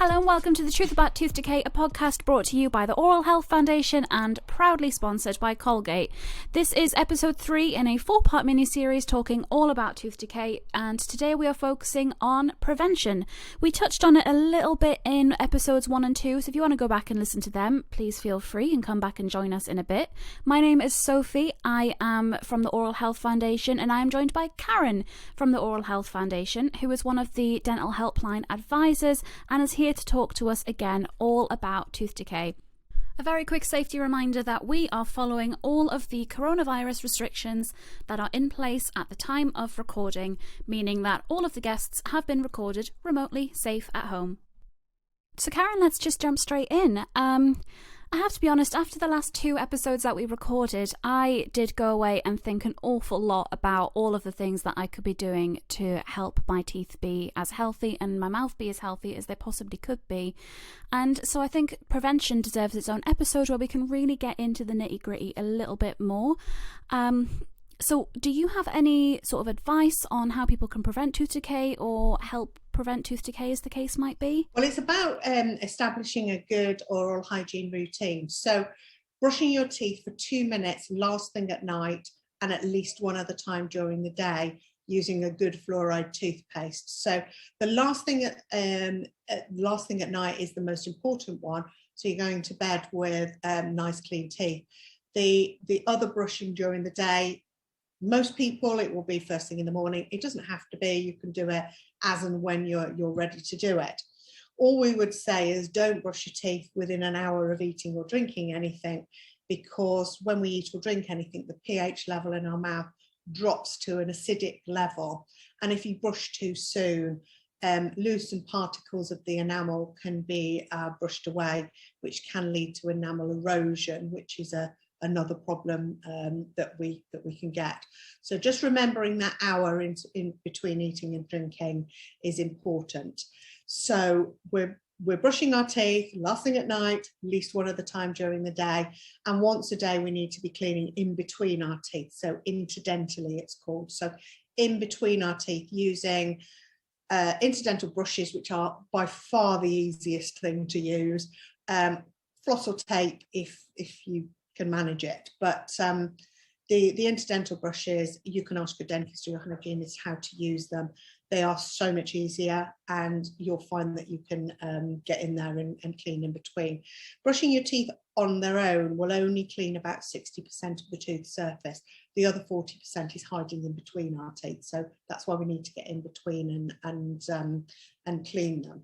Hello and welcome to The Truth About Tooth Decay, a podcast brought to you by the Oral Health Foundation and proudly sponsored by Colgate. This is episode 3 in a 4-part mini-series talking all about tooth decay, and today we are focusing on prevention. We touched on it a little bit in episodes 1 and 2, so if you want to go back and listen to them, please feel free and come back and join us in a bit. My name is Sophie, I am from the Oral Health Foundation, and I am joined by Karen from the Oral Health Foundation, who is one of the Dental Helpline advisors and is here to talk to us again all about tooth decay. A very quick safety reminder that we are following all of the coronavirus restrictions that are in place at the time of recording, meaning that all of the guests have been recorded remotely, safe at home. So Karen, let's just jump straight in. I have to be honest, after the last 2 episodes that we recorded, I did go away and think an awful lot about all of the things that I could be doing to help my teeth be as healthy and my mouth be as healthy as they possibly could be. And so I think prevention deserves its own episode where we can really get into the nitty-gritty a little bit more. So do you have any sort of advice on how people can prevent tooth decay or help prevent tooth decay as the case might be? Well, it's about establishing a good oral hygiene routine. So brushing your teeth for 2 minutes last thing at night and at least one other time during the day using a good fluoride toothpaste. So the last thing at night is the most important one. So you're going to bed with nice clean teeth. The other brushing during the day, most people, it will be first thing in the morning. It doesn't have to be. You can do it as and when you're ready to do it. All we would say is don't brush your teeth within an hour of eating or drinking anything, because when we eat or drink anything, the pH level in our mouth drops to an acidic level. And if you brush too soon, loosened particles of the enamel can be brushed away, which can lead to enamel erosion, which is another problem that we can get. So just remembering that hour in between eating and drinking is important. So we're brushing our teeth last thing at night, at least one other time during the day, and once a day we need to be cleaning in between our teeth. So interdentally it's called. So in between our teeth using interdental brushes, which are by far the easiest thing to use. Floss or tape if you can manage it, but the interdental brushes, you can ask your dentist or your hygienist how to use them. They are so much easier, and you'll find that you can get in there and clean in between. Brushing your teeth on their own will only clean about 60% of the tooth surface. The other 40% is hiding in between our teeth, so that's why we need to get in between and clean them.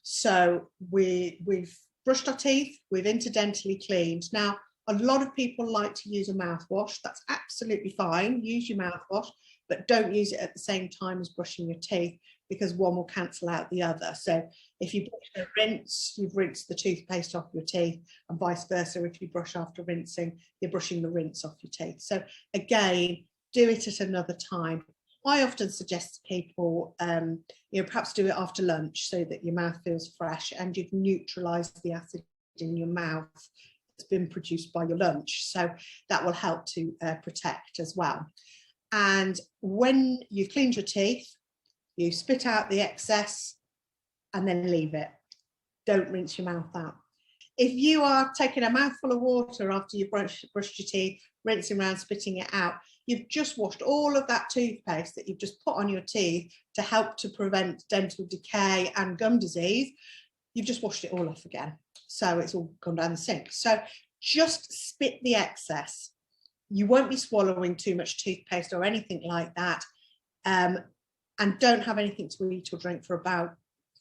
So we've brushed our teeth, we've interdentally cleaned. Now, a lot of people like to use a mouthwash. That's absolutely fine. Use your mouthwash, but don't use it at the same time as brushing your teeth, because one will cancel out the other. So if you brush a rinse, you've rinsed the toothpaste off your teeth, and vice versa. If you brush after rinsing, you're brushing the rinse off your teeth. So again, do it at another time. I often suggest to people, perhaps do it after lunch so that your mouth feels fresh and you've neutralised the acid in your mouth been produced by your lunch, so that will help to protect as well. And when you've cleaned your teeth, you spit out the excess and then leave it. Don't rinse your mouth out. If you are taking a mouthful of water after you've brushed your teeth, rinsing around, spitting it out, you've just washed all of that toothpaste that you've just put on your teeth to help to prevent dental decay and gum disease. You've just washed it all off again. So it's all gone down the sink. So just spit the excess. You won't be swallowing too much toothpaste or anything like that. And don't have anything to eat or drink for about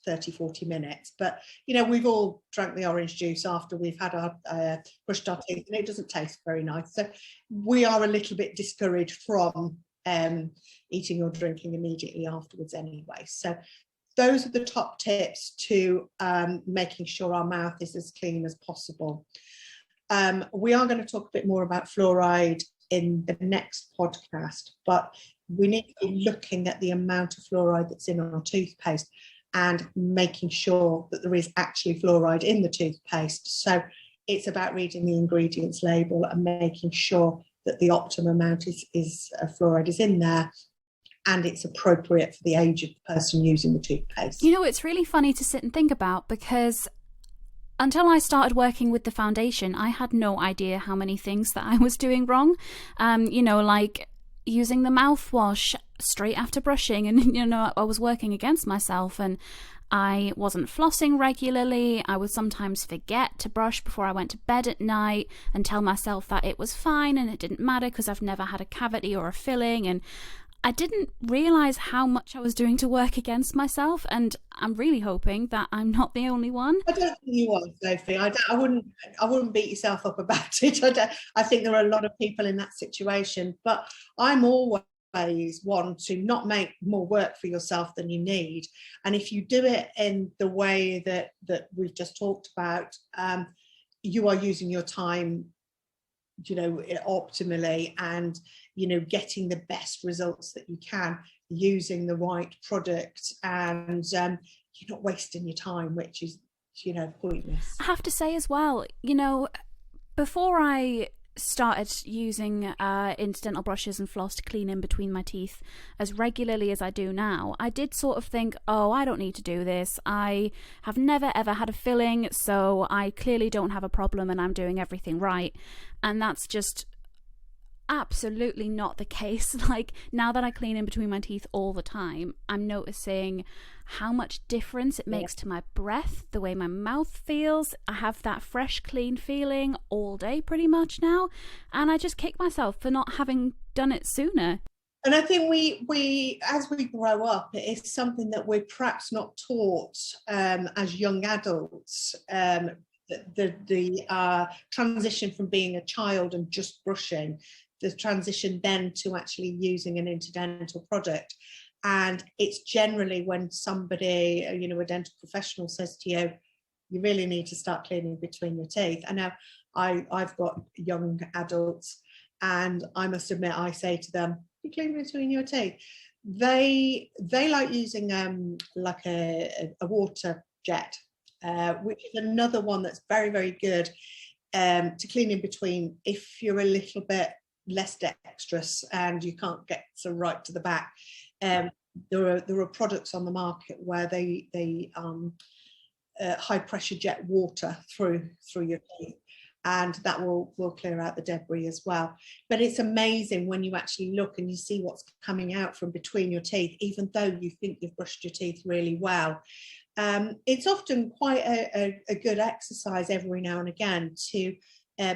30-40 minutes. But, we've all drank the orange juice after we've had our brushed our teeth, and it doesn't taste very nice. So we are a little bit discouraged from eating or drinking immediately afterwards anyway. So those are the top tips to making sure our mouth is as clean as possible. We are going to talk a bit more about fluoride in the next podcast, but we need to be looking at the amount of fluoride that's in our toothpaste and making sure that there is actually fluoride in the toothpaste. So it's about reading the ingredients label and making sure that the optimum amount is fluoride is in there, and it's appropriate for the age of the person using the toothpaste. You know, it's really funny to sit and think about, because until I started working with the foundation, I had no idea how many things that I was doing wrong. You know, like using the mouthwash straight after brushing, and you know, I was working against myself, and I wasn't flossing regularly. I would sometimes forget to brush before I went to bed at night and tell myself that it was fine and it didn't matter because I've never had a cavity or a filling, and I didn't realise how much I was doing to work against myself, and I'm really hoping that I'm not the only one. I don't think you are, Sophie. I wouldn't beat yourself up about it. I think there are a lot of people in that situation, but I'm always one to not make more work for yourself than you need. And if you do it in the way that we've just talked about, you are using your time, you know, optimally, and you know, getting the best results that you can using the right product, and you're not wasting your time, which is, you know, pointless. I have to say as well, you know, before I started using incidental brushes and floss to clean in between my teeth as regularly as I do now, I did sort of think, oh, I don't need to do this. I have never ever had a filling, so I clearly don't have a problem and I'm doing everything right. And that's just absolutely not the case. Like, now that I clean in between my teeth all the time, I'm noticing how much difference it makes to my breath, the way my mouth feels. I have that fresh, clean feeling all day pretty much now, and I just kick myself for not having done it sooner. And I think we as we grow up, it is something that we're perhaps not taught as young adults. The transition from being a child and just brushing, the transition then to actually using an interdental product. And it's generally when somebody, you know, a dental professional says to you, you really need to start cleaning between your teeth. And now I've got young adults, and I must admit, I say to them, you clean between your teeth. They like using like a water jet, which is another one that's very, very good to clean in between if you're a little bit less dexterous and you can't get so right to the back. There are products on the market where they high pressure jet water through your teeth, and that will clear out the debris as well. But it's amazing when you actually look and you see what's coming out from between your teeth, even though you think you've brushed your teeth really well. It's often quite a good exercise every now and again to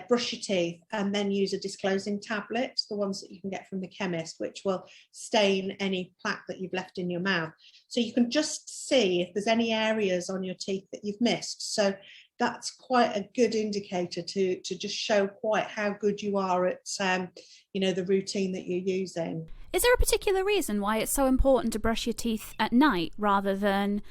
brush your teeth and then use a disclosing tablet, the ones that you can get from the chemist, which will stain any plaque that you've left in your mouth. So you can just see if there's any areas on your teeth that you've missed. So that's quite a good indicator to just show quite how good you are at, you know, the routine that you're using. Is there a particular reason why it's so important to brush your teeth at night rather than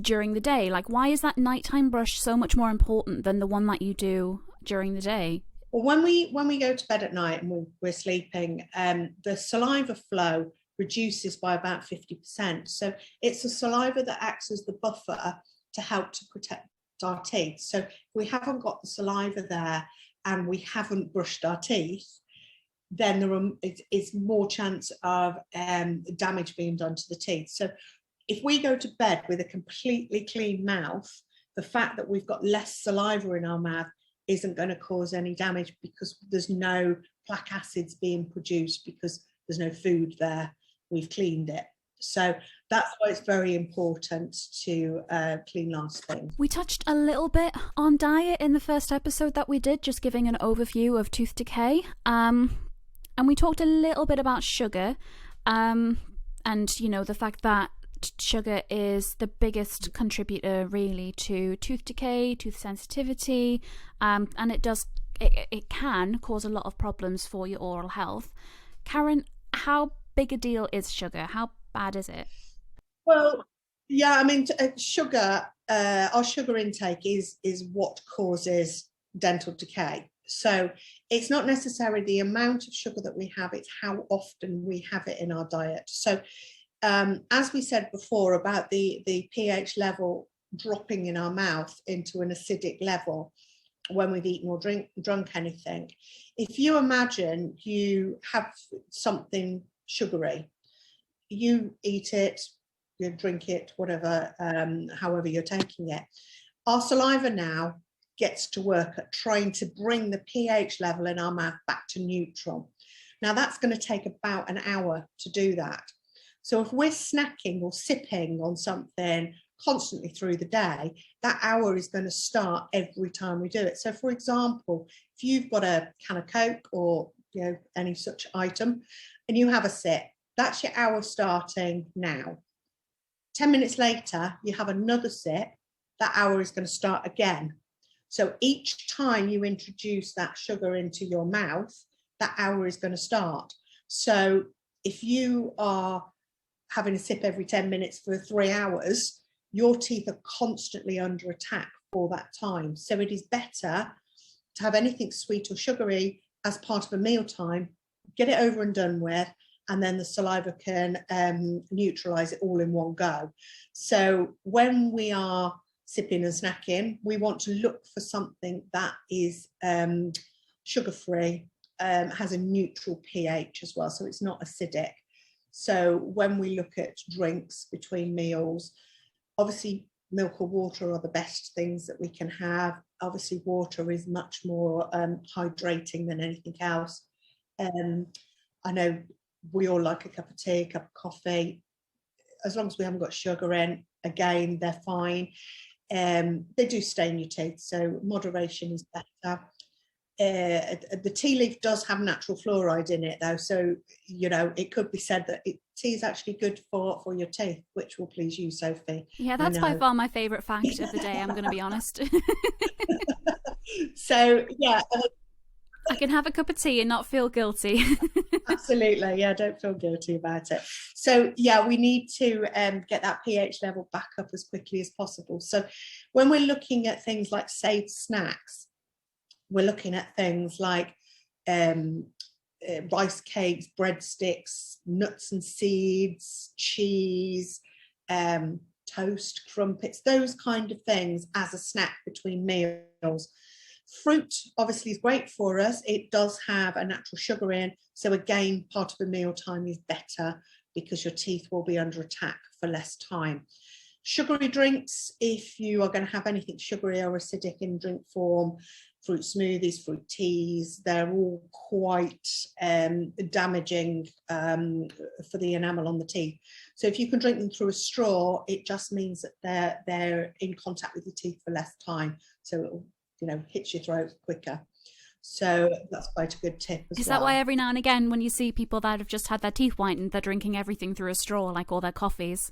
during the day? Like, why is that nighttime brush so much more important than the one that you do during the day? Well, when we go to bed at night and we're sleeping, the saliva flow reduces by about 50%. So it's the saliva that acts as the buffer to help to protect our teeth. So if we haven't got the saliva there and we haven't brushed our teeth, then it's more chance of damage being done to the teeth. So if we go to bed with a completely clean mouth, the fact that we've got less saliva in our mouth isn't going to cause any damage, because there's no plaque acids being produced because there's no food there. We've cleaned it. So that's why it's very important to clean last thing. We touched a little bit on diet in the first episode that we did, just giving an overview of tooth decay. And we talked a little bit about sugar, and, you know, the fact that sugar is the biggest contributor really to tooth decay, tooth sensitivity, and it can cause a lot of problems for your oral health. Karen, how big a deal is sugar? How bad is it? Well, yeah, I mean, sugar, our sugar intake is what causes dental decay. So it's not necessarily the amount of sugar that we have, it's how often we have it in our diet. So as we said before about the pH level dropping in our mouth into an acidic level when we've eaten or drunk anything, if you imagine you have something sugary you eat it, you drink it, whatever, however you're taking it. Our saliva now gets to work at trying to bring the pH level in our mouth back to neutral. Now that's going to take about an hour to do that. So if we're snacking or sipping on something constantly through the day, that hour is going to start every time we do it. So for example, if you've got a can of Coke or any such item and you have a sip, that's your hour starting now. 10 minutes later, you have another sip, that hour is going to start again. So each time you introduce that sugar into your mouth, that hour is going to start. So if you are having a sip every 10 minutes for 3 hours, your teeth are constantly under attack for that time. So it is better to have anything sweet or sugary as part of a meal time, get it over and done with, and then the saliva can neutralize it all in one go. So when we are sipping and snacking, we want to look for something that is sugar-free, has a neutral pH as well, so it's not acidic. So when we look at drinks between meals, obviously milk or water are the best things that we can have. Obviously water is much more hydrating than anything else. I know we all like a cup of tea, a cup of coffee. As long as we haven't got sugar in, again, they're fine. They do stain your teeth, so moderation is better. The tea leaf does have natural fluoride in it though, so it could be said that tea is actually good for your teeth, which will please you, Sophie. Yeah, that's by far my favourite fact of the day, I'm going to be honest. So yeah, I can have a cup of tea and not feel guilty. absolutely, yeah, don't feel guilty about it. So yeah, we need to get that pH level back up as quickly as possible. So when we're looking at things like safe snacks, we're looking at things like rice cakes, breadsticks, nuts and seeds, cheese, toast, crumpets, those kind of things as a snack between meals. Fruit obviously is great for us. It does have a natural sugar in. So again, part of the meal time is better because your teeth will be under attack for less time. Sugary drinks, if you are going to have anything sugary or acidic in drink form, fruit smoothies, fruit teas, they're all quite damaging for the enamel on the teeth. So if you can drink them through a straw, it just means that they're in contact with your teeth for less time. So it will, hits your throat quicker. So that's quite a good tip as well. Is that why every now and again when you see people that have just had their teeth whitened, they're drinking everything through a straw, like all their coffees?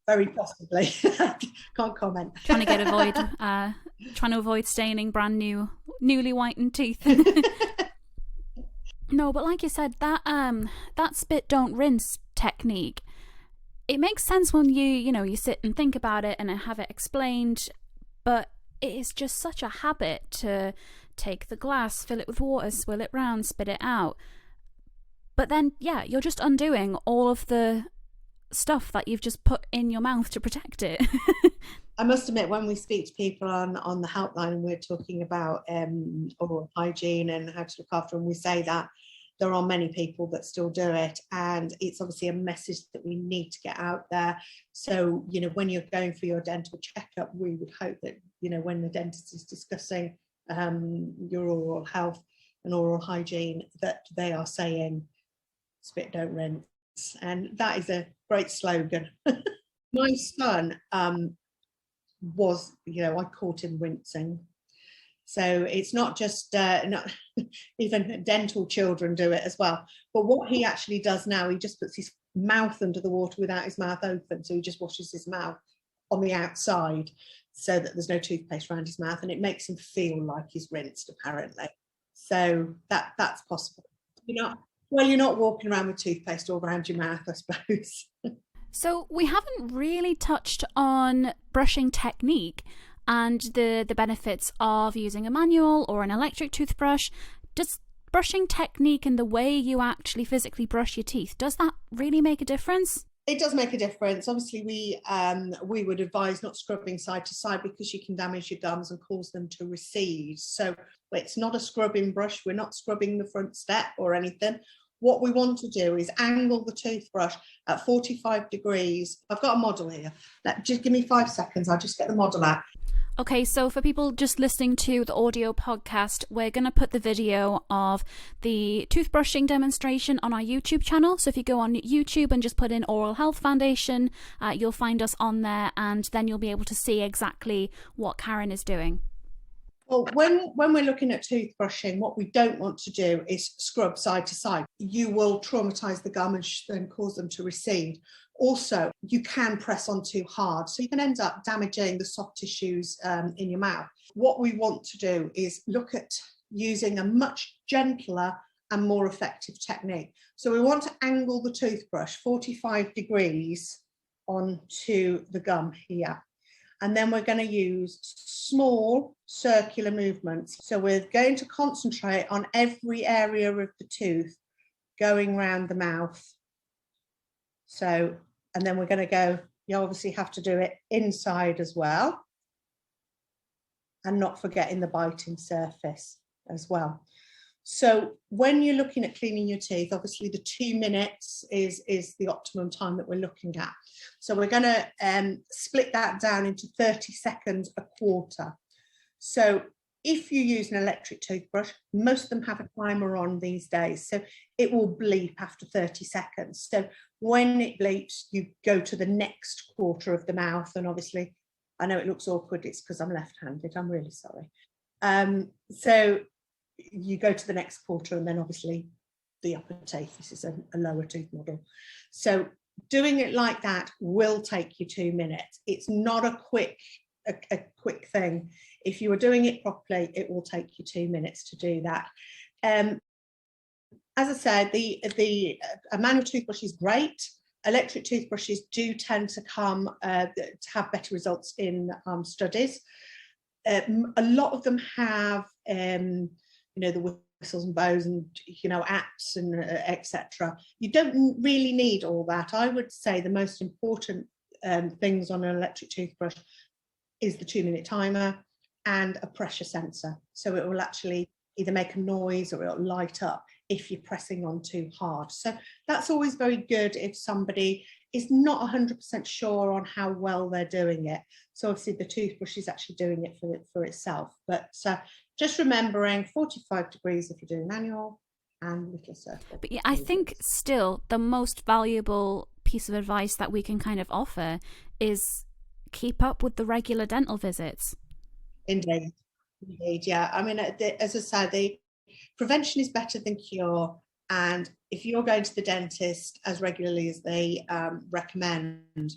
Very possibly. Can't comment. Trying to avoid staining brand new, newly whitened teeth. No, but like you said, that spit don't rinse technique, it makes sense when you sit and think about it and have it explained, but it is just such a habit to take the glass, fill it with water, swill it round, spit it out. But then, yeah, you're just undoing all of the stuff that you've just put in your mouth to protect it. I must admit, when we speak to people on the helpline and we're talking about oral hygiene and how to look after them, we say that there are many people that still do it, and it's obviously a message that we need to get out there. So when you're going for your dental checkup, we would hope that when the dentist is discussing your oral health and oral hygiene, that they are saying spit don't rinse, and that is a great slogan. My son was, I caught him rinsing. So it's not just, not even dental children do it as well. But what he actually does now, he just puts his mouth under the water without his mouth open. So he just washes his mouth on the outside so that there's no toothpaste around his mouth, and it makes him feel like he's rinsed, apparently. So that's possible. You're not walking around with toothpaste all around your mouth, I suppose. So we haven't really touched on brushing technique and the benefits of using a manual or an electric toothbrush. Does brushing technique and the way you actually physically brush your teeth, does that really make a difference? It does make a difference. Obviously, we would advise not scrubbing side to side because you can damage your gums and cause them to recede. So it's not a scrubbing brush. We're not scrubbing the front step or anything. what we want to do is angle the toothbrush at 45 degrees. I've got a model here. Just give me 5 seconds. I'll just get the model out. Okay, so for people just listening to the audio podcast, we're going to put the video of the toothbrushing demonstration on our YouTube channel. So if you go on YouTube and just put in Oral Health Foundation, you'll find us on there, and then you'll be able to see exactly what Karen is doing. Well, when we're looking at toothbrushing, what we don't want to do is scrub side to side. You will traumatise the gum and cause them to recede. Also, you can press on too hard, so you can end up damaging the soft tissues in your mouth. What we want to do is look at using a much gentler and more effective technique. So we want to angle the toothbrush 45 degrees onto the gum here. And then we're going to use small circular movements. So we're going to concentrate on every area of the tooth going round the mouth. So, and then we're going to go, you obviously have to do it inside as well. And not forgetting the biting surface as well. So when you're looking at cleaning your teeth, obviously the 2 minutes is the optimum time that we're looking at. So we're going to split that down into 30 seconds a quarter. So if you use an electric toothbrush, most of them have a timer on these days. So it will bleep after 30 seconds. So when it bleeps, you go to the next quarter of the mouth. And obviously, I know it looks awkward. It's because I'm left-handed. I'm really sorry. So you go to the next quarter, and then obviously the upper teeth. This is a lower tooth model. So doing it like that will take you 2 minutes. It's not a quick thing. If you are doing it properly, it will take you 2 minutes to do that. As I said, the manual toothbrush is great. Electric toothbrushes do tend to have better results in studies. A lot of them have the whistles and bows and apps and etc. You don't really need all that. I would say the most important things on an electric toothbrush is the 2 minute timer and a pressure sensor. So it will actually either make a noise or it'll light up if you're pressing on too hard. So that's always very good if somebody is not 100% sure on how well they're doing it. So obviously the toothbrush is actually doing it for itself. But just remembering 45 degrees if you're doing manual and little circle. But yeah, I think still the most valuable piece of advice that we can kind of offer is keep up with the regular dental visits. Indeed, yeah. I mean, as I said, the prevention is better than cure. And if you're going to the dentist as regularly as they recommend,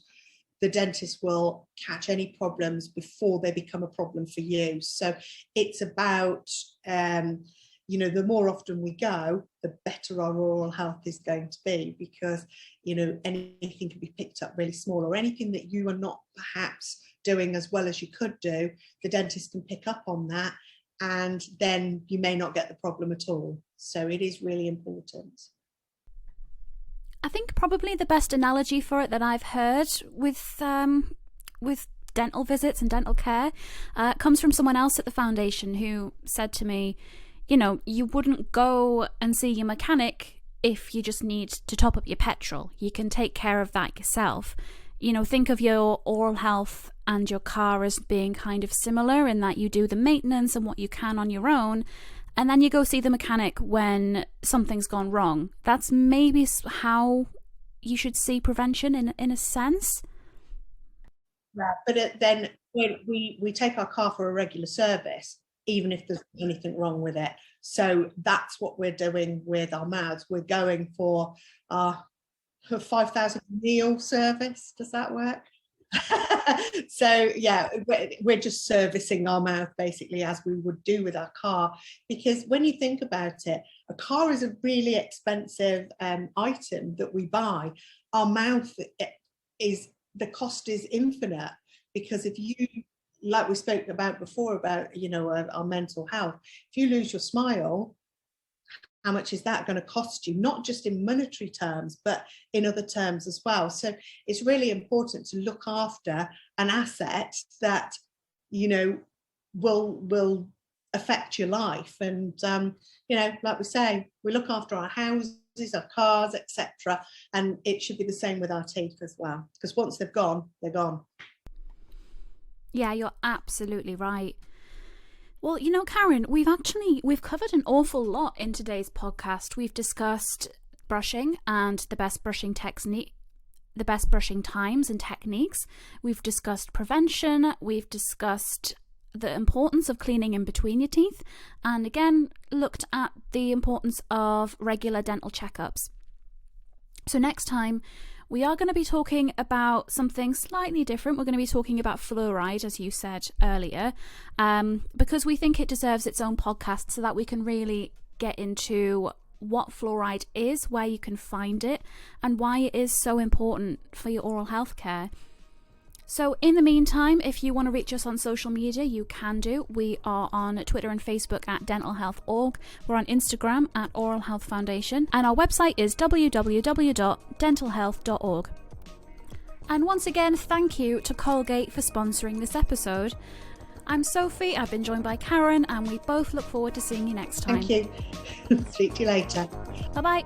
the dentist will catch any problems before they become a problem for you. So it's about, the more often we go, the better our oral health is going to be, because, anything can be picked up really small, or anything that you are not perhaps doing as well as you could do, the dentist can pick up on that, and then you may not get the problem at all. So it is really important. I think probably the best analogy for it that I've heard with dental visits and dental care comes from someone else at the foundation who said to me, you wouldn't go and see your mechanic if you just need to top up your petrol. You can take care of that yourself. Think of your oral health and your car as being kind of similar in that you do the maintenance and what you can on your own, and then you go see the mechanic when something's gone wrong. That's maybe how you should see prevention in a sense. Yeah, but then when we take our car for a regular service, even if there's anything wrong with it. So that's what we're doing with our mouths. We're going for our 5,000 meal service. Does that work? So yeah, we're just servicing our mouth basically as we would do with our car, because when you think about it, a car is a really expensive item that we buy. Our mouth is, the cost is infinite, because if you, like we spoke about before about our mental health, if you lose your smile, how much is that going to cost you, not just in monetary terms, but in other terms as well? So it's really important to look after an asset that, will affect your life. And, like we say, we look after our houses, our cars, etc. And it should be the same with our teeth as well, because once they've gone, they're gone. Yeah, you're absolutely right. Well, Karen, we've covered an awful lot in today's podcast. We've discussed brushing and the best brushing times and techniques. We've discussed prevention. We've discussed the importance of cleaning in between your teeth, and again looked at the importance of regular dental checkups. So next time we are going to be talking about something slightly different. We're going to be talking about fluoride, as you said earlier, because we think it deserves its own podcast, so that we can really get into what fluoride is, where you can find it, and why it is so important for your oral health care. So in the meantime, if you want to reach us on social media, you can do. We are on Twitter and Facebook at dentalhealth.org. We're on Instagram at Oral Health Foundation. And our website is www.dentalhealth.org. And once again, thank you to Colgate for sponsoring this episode. I'm Sophie, I've been joined by Karen, and we both look forward to seeing you next time. Thank you. Speak to you later. Bye-bye.